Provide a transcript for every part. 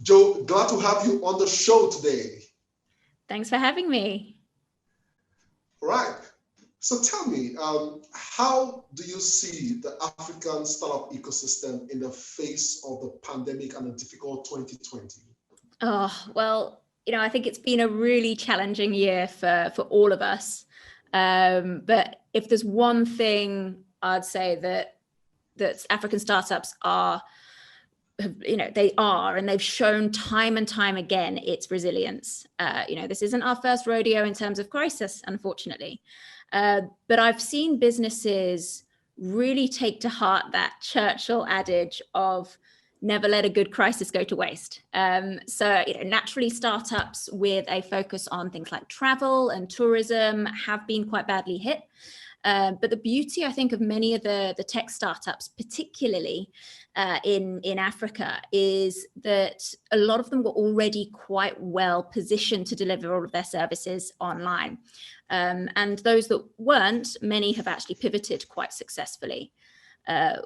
Joe, glad to have you on the show today. Thanks for having me. Right. So tell me, how do you see the African startup ecosystem in the face of the pandemic and a difficult 2020? I think it's been a really challenging year for all of us. But if there's one thing I'd say that African startups are, and they've shown time and time again, it's resilience. This isn't our first rodeo in terms of crisis, unfortunately. But I've seen businesses really take to heart that Churchill adage of never let a good crisis go to waste. Naturally, startups with a focus on things like travel and tourism have been quite badly hit. But the beauty, I think, of many of the tech startups, particularly in Africa, is that a lot of them were already quite well positioned to deliver all of their services online. And those that weren't, many have actually pivoted quite successfully.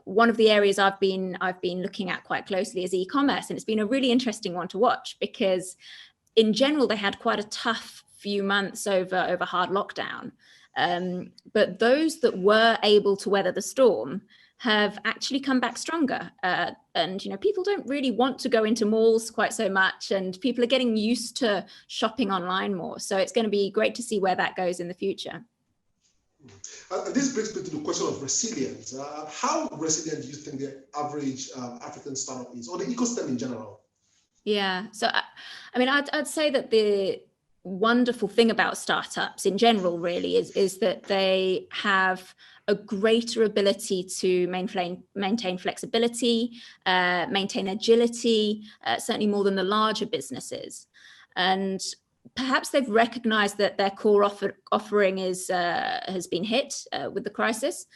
One of the areas I've been looking at quite closely is e-commerce, and it's been a really interesting one to watch because, in general, they had quite a tough few months over hard lockdown. But those that were able to weather the storm have actually come back stronger. And people don't really want to go into malls quite so much, and people are getting used to shopping online more. So it's going to be great to see where that goes in the future. And this brings me to the question of resilience. How resilient do you think the average African startup is, or the ecosystem in general? Yeah, so I'd say that the wonderful thing about startups in general really is that they have a greater ability to maintain flexibility, maintain agility, certainly more than the larger businesses. And perhaps they've recognized that their core offering has been hit with the crisis,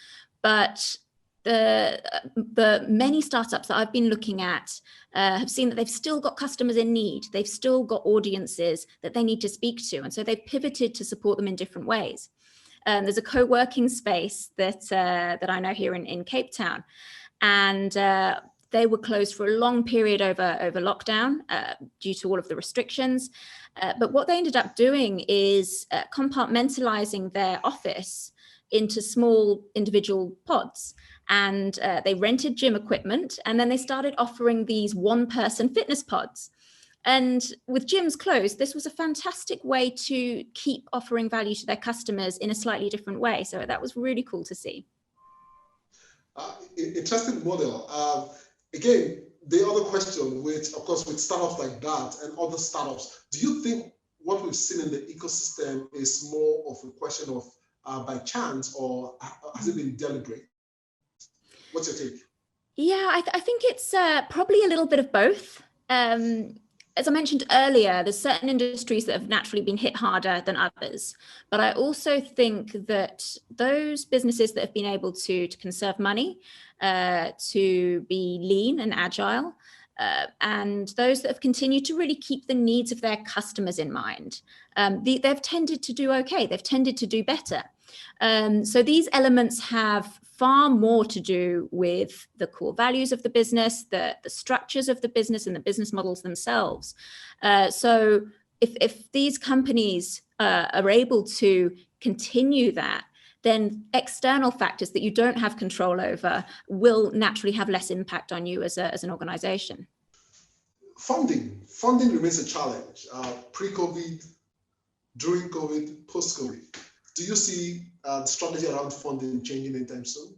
but the many startups that I've been looking at have seen that they've still got customers in need. They've still got audiences that they need to speak to. And so they've pivoted to support them in different ways. There's a co-working space that I know here in Cape Town. And they were closed for a long period over lockdown due to all of the restrictions. But what they ended up doing is compartmentalizing their office into small individual pods. And they rented gym equipment, and then they started offering these one-person fitness pods. And with gyms closed, this was a fantastic way to keep offering value to their customers in a slightly different way. So that was really cool to see. Interesting model. Again, the other question, of course, with startups like that and other startups, do you think what we've seen in the ecosystem is more of a question of by chance, or has it been deliberate? What's your take? Yeah, I think it's probably a little bit of both. As I mentioned earlier, there's certain industries that have naturally been hit harder than others. But I also think that those businesses that have been able to conserve money, to be lean and agile, and those that have continued to really keep the needs of their customers in mind, they've tended to do okay. They've tended to do better. So these elements have far more to do with the core values of the business, the structures of the business, and the business models themselves. So if these companies are able to continue that, then external factors that you don't have control over will naturally have less impact on you as an organization. Funding remains a challenge. Pre-COVID, during COVID, post-COVID. Do you see the strategy around funding changing anytime soon?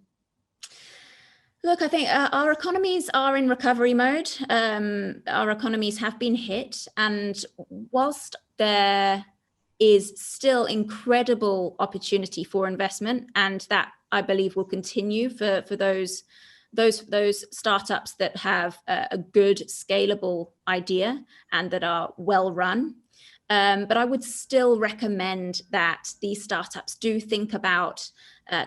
Look, I think our economies are in recovery mode. Our economies have been hit. And whilst there is still incredible opportunity for investment, and that I believe will continue for those startups that have a good scalable idea and that are well run. But I would still recommend that these startups do think about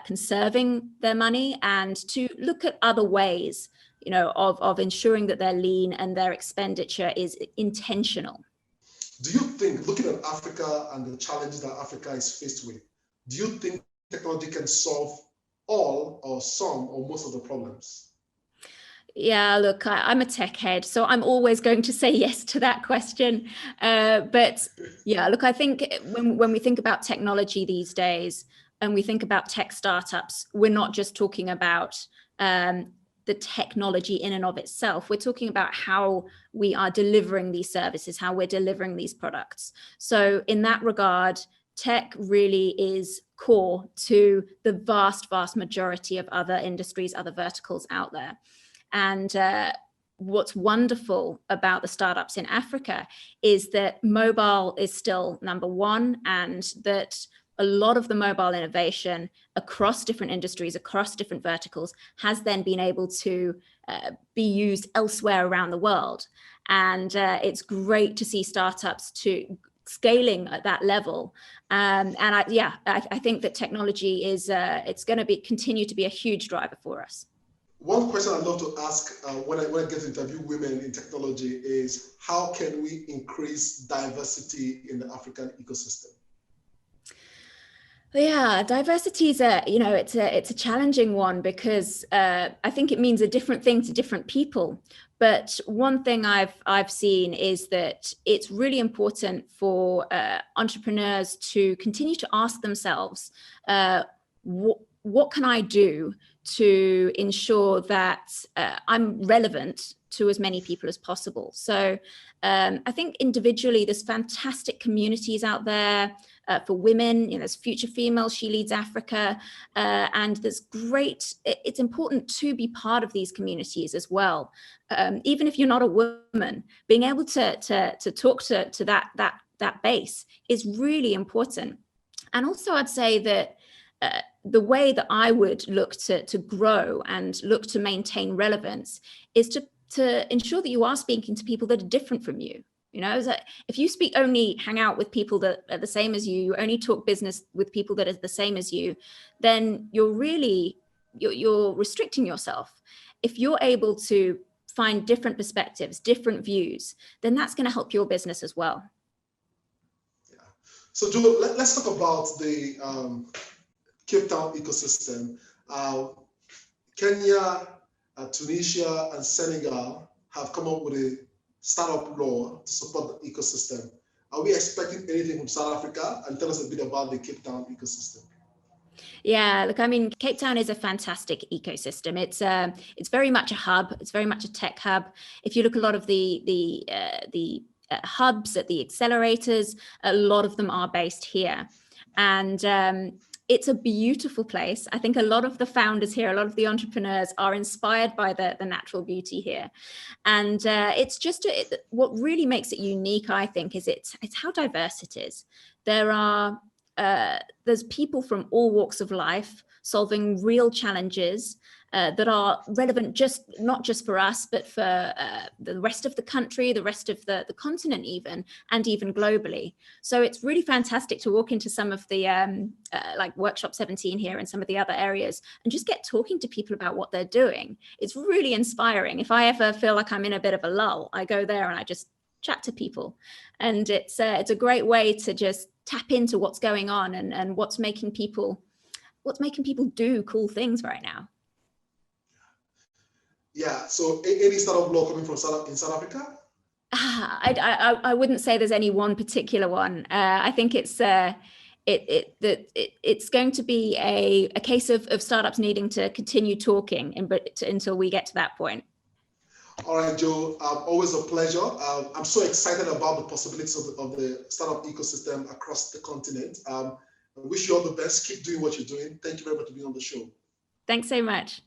conserving their money and to look at other ways, of ensuring that they're lean and their expenditure is intentional. Do you think, looking at Africa and the challenges that Africa is faced with, do you think technology can solve all or some or most of the problems? Yeah, look, I'm a tech head, so I'm always going to say yes to that question. But yeah, look, I think when we think about technology these days and we think about tech startups, we're not just talking about the technology in and of itself. We're talking about how we are delivering these services, how we're delivering these products. So in that regard, tech really is core to the vast, vast majority of other industries, other verticals out there. And what's wonderful about the startups in Africa is that mobile is still number one, and that a lot of the mobile innovation across different industries, across different verticals, has then been able to be used elsewhere around the world. And it's great to see startups to scaling at that level. And I think that technology is it's going to continue to be a huge driver for us. One question I'd love to ask when I get to interview women in technology is, how can we increase diversity in the African ecosystem? Yeah, diversity is it's a challenging one, because I think it means a different thing to different people. But one thing I've seen is that it's really important for entrepreneurs to continue to ask themselves, what can I do to ensure that I'm relevant to as many people as possible? So I think individually, there's fantastic communities out there for women. There's Future Female, She Leads Africa, and there's great. It's important to be part of these communities as well. Even if you're not a woman, being able to talk to that base is really important. And also, I'd say that the way that I would look to grow and look to maintain relevance is to ensure that you are speaking to people that are different from you. If you only hang out with people that are the same as you only talk business with people that are the same as you, then you're restricting yourself. If you're able to find different perspectives, different views, then that's going to help your business as well. Yeah. So Joe, let's talk about the Cape Town ecosystem. Kenya, Tunisia, and Senegal have come up with a startup law to support the ecosystem. Are we expecting anything from South Africa? And tell us a bit about the Cape Town ecosystem. Yeah, look, I mean, Cape Town is a fantastic ecosystem. It's very much a hub. It's very much a tech hub. If you look at a lot of the hubs at the accelerators, a lot of them are based here. And it's a beautiful place. I think a lot of the founders here, a lot of the entrepreneurs are inspired by the natural beauty here. And it's just what really makes it unique, I think, is it's how diverse it is. There's people from all walks of life solving real challenges that are relevant not just for us, but for the rest of the country, the rest of the continent even, and even globally. So it's really fantastic to walk into some of the like Workshop 17 here and some of the other areas and just get talking to people about what they're doing. It's really inspiring. If I ever feel like I'm in a bit of a lull, I go there and I just chat to people. And it's a great way to just tap into what's going on and what's making people do cool things right now. Yeah, so any startup law coming from in South Africa? I wouldn't say there's any one particular one. I think it's going to be a case of startups needing to continue talking until we get to that point. All right, Joe, always a pleasure. I'm so excited about the possibilities of the startup ecosystem across the continent. I wish you all the best. Keep doing what you're doing. Thank you very much for being on the show. Thanks so much.